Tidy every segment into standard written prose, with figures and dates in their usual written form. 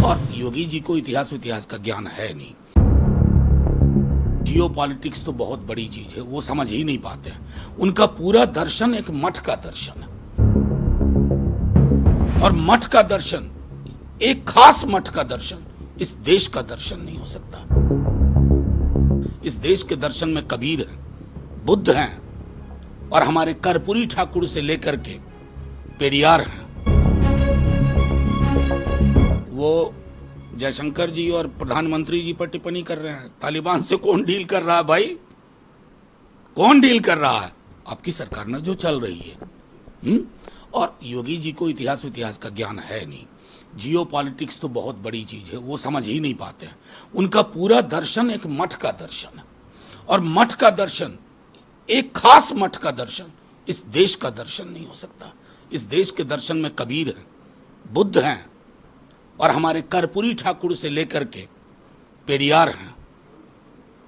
और योगी जी को इतिहास का ज्ञान है नहीं। जियो पॉलिटिक्स तो बहुत बड़ी चीज है, वो समझ ही नहीं पाते हैं। उनका पूरा दर्शन एक मठ का दर्शन है, और मठ का दर्शन, एक खास मठ का दर्शन, इस देश का दर्शन नहीं हो सकता। इस देश के दर्शन में कबीर है, बुद्ध हैं, और हमारे कर्पूरी ठाकुर से लेकर के पेरियार हैं। वो जयशंकर जी और प्रधानमंत्री जी पर टिप्पणी कर रहे हैं। तालिबान से कौन डील कर रहा है भाई? कौन डील कर रहा है? आपकी सरकार ना जो चल रही है। और योगी जी को इतिहास का ज्ञान है नहीं। जियो पॉलिटिक्स तो बहुत बड़ी चीज है, वो समझ ही नहीं पाते हैं। उनका पूरा दर्शन एक मठ का दर्शन है, और मठ का दर्शन, एक खास मठ का दर्शन, इस देश का दर्शन नहीं हो सकता। इस देश के दर्शन में कबीर है, बुद्ध हैं, और हमारे कर्पूरी ठाकुर से लेकर के पेरियार हैं।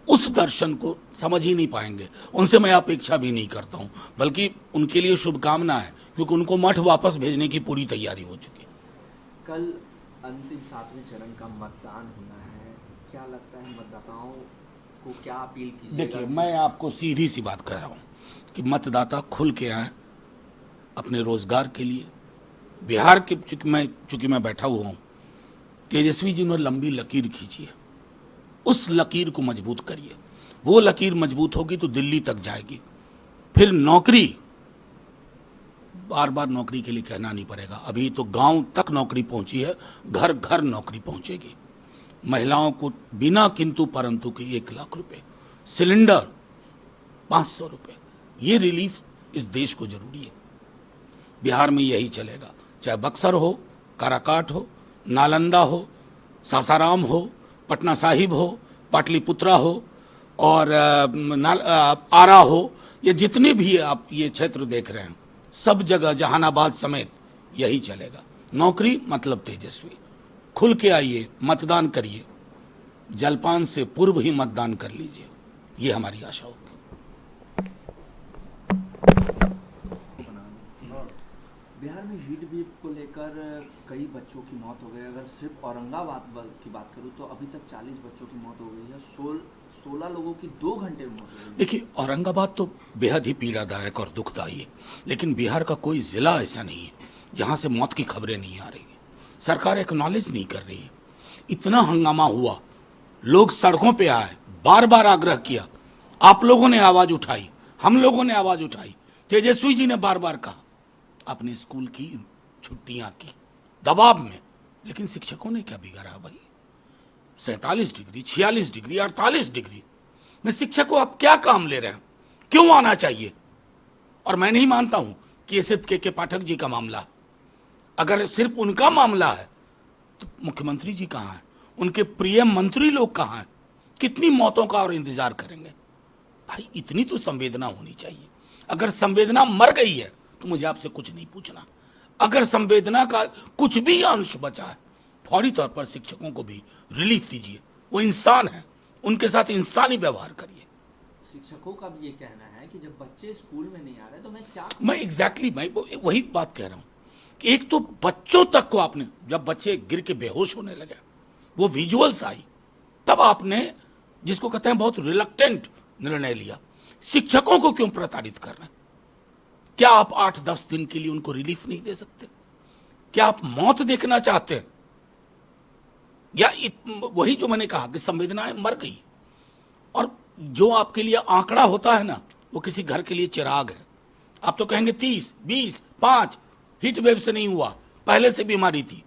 उस दर्शन को समझ ही नहीं पाएंगे। उनसे मैं अपेक्षा भी नहीं करता हूं, बल्कि उनके लिए शुभकामना है, क्योंकि उनको मठ वापस भेजने की पूरी तैयारी हो चुकी है। कल अंतिम 7वें चरण का मतदान होना है, क्या लगता है मतदाताओं को क्या अपील कीजिएगा? देखिए, मैं आपको सीधी सी बात कह रहा हूं कि मतदाता खुल के आए अपने रोजगार के लिए। बिहार के चूंकि मैं बैठा हुआ हूं, तेजस्वी जी ने लंबी लकीर खींची है, उस लकीर को मजबूत करिए। वो लकीर मजबूत होगी तो दिल्ली तक जाएगी। फिर नौकरी, बार बार नौकरी के लिए कहना नहीं पड़ेगा। अभी तो गांव तक नौकरी पहुंची है, घर घर नौकरी पहुंचेगी। महिलाओं को बिना किंतु परंतु के 1 लाख रुपए, सिलेंडर 500 रुपए, ये रिलीफ इस देश को जरूरी है। बिहार में यही चलेगा, चाहे बक्सर हो, काराकाट हो, नालंदा हो, सासाराम हो, पटना साहिब हो, पाटलिपुत्रा हो, और आरा हो, ये जितने भी आप ये क्षेत्र देख रहे हैं, सब जगह जहानाबाद समेत यही चलेगा। नौकरी मतलब तेजस्वी। खुल के आइए, मतदान करिए, जलपान से पूर्व ही मतदान कर लीजिए, ये हमारी आशा होगी। बिहार में हीट वेव को लेकर कई बच्चों की मौत हो गई। अगर सिर्फ औरंगाबाद की बात करूं तो अभी तक 40 बच्चों की मौत हो गई है, 16 लोगों की 2 घंटे में मौत हो गई। देखिए, औरंगाबाद तो बेहद ही पीड़ादायक और दुखदायी है, लेकिन बिहार का कोई जिला ऐसा नहीं है जहां से मौत की खबरें नहीं आ रही है। सरकार एक्नॉलेज नहीं कर रही है। इतना हंगामा हुआ, लोग सड़कों पे आए, बार बार आग्रह किया, आप लोगों ने आवाज उठाई, हम लोगों ने आवाज उठाई, तेजस्वी जी ने बार बार कहा अपने स्कूल की छुट्टियां की दबाव में। लेकिन शिक्षकों ने क्या बिगाड़ा भाई? 47 डिग्री, 46 डिग्री, 48 डिग्री में शिक्षकों आप क्या काम ले रहे हैं? क्यों आना चाहिए? और मैं नहीं मानता हूं कि ये सिर्फ के पाठक जी का मामला। अगर सिर्फ उनका मामला है तो मुख्यमंत्री जी कहां हैं? उनके प्रिय मंत्री लोग कहां हैं? कितनी मौतों का और इंतजार करेंगे भाई? इतनी तो संवेदना होनी चाहिए। अगर संवेदना मर गई है तो मुझे आपसे कुछ नहीं पूछना। अगर संवेदना का कुछ भी अंश बचा है, फौरी तौर पर शिक्षकों को भी रिलीफ दीजिए। वो इंसान है, उनके साथ इंसानी व्यवहार करिए। शिक्षकों का भी ये कहना है कि जब बच्चे स्कूल में नहीं आ रहे तो मैं वही बात कह रहा हूं कि एक तो बच्चों तक को आपने, जब बच्चे गिर के बेहोश होने लगे, वो विजुअल्स आई, तब आपने, जिसको कहते हैं बहुत रिलक्टेंट निर्णय लिया। शिक्षकों को क्यों प्रताड़ित कर रहे हैं? क्या आप 8-10 दिन के लिए उनको रिलीफ नहीं दे सकते? क्या आप मौत देखना चाहते हैं? या वही जो मैंने कहा कि संवेदनाएं मर गई। और जो आपके लिए आंकड़ा होता है ना, वो किसी घर के लिए चिराग है। आप तो कहेंगे 30, 20, 5 हीट वेव से नहीं हुआ, पहले से बीमारी थी।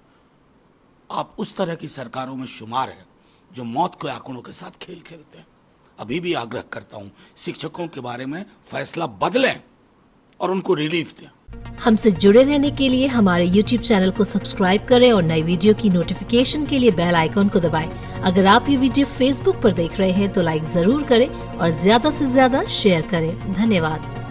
आप उस तरह की सरकारों में शुमार है जो मौत के आंकड़ों के साथ खेल खेलते हैं। अभी भी आग्रह करता हूं, शिक्षकों के बारे में फैसला बदलें और उनको रिलीफ दें। हमसे जुड़े रहने के लिए हमारे YouTube चैनल को सब्सक्राइब करें और नई वीडियो की नोटिफिकेशन के लिए बेल आइकॉन को दबाएं। अगर आप ये वीडियो Facebook पर देख रहे हैं तो लाइक जरूर करें और ज्यादा से ज्यादा शेयर करें। धन्यवाद।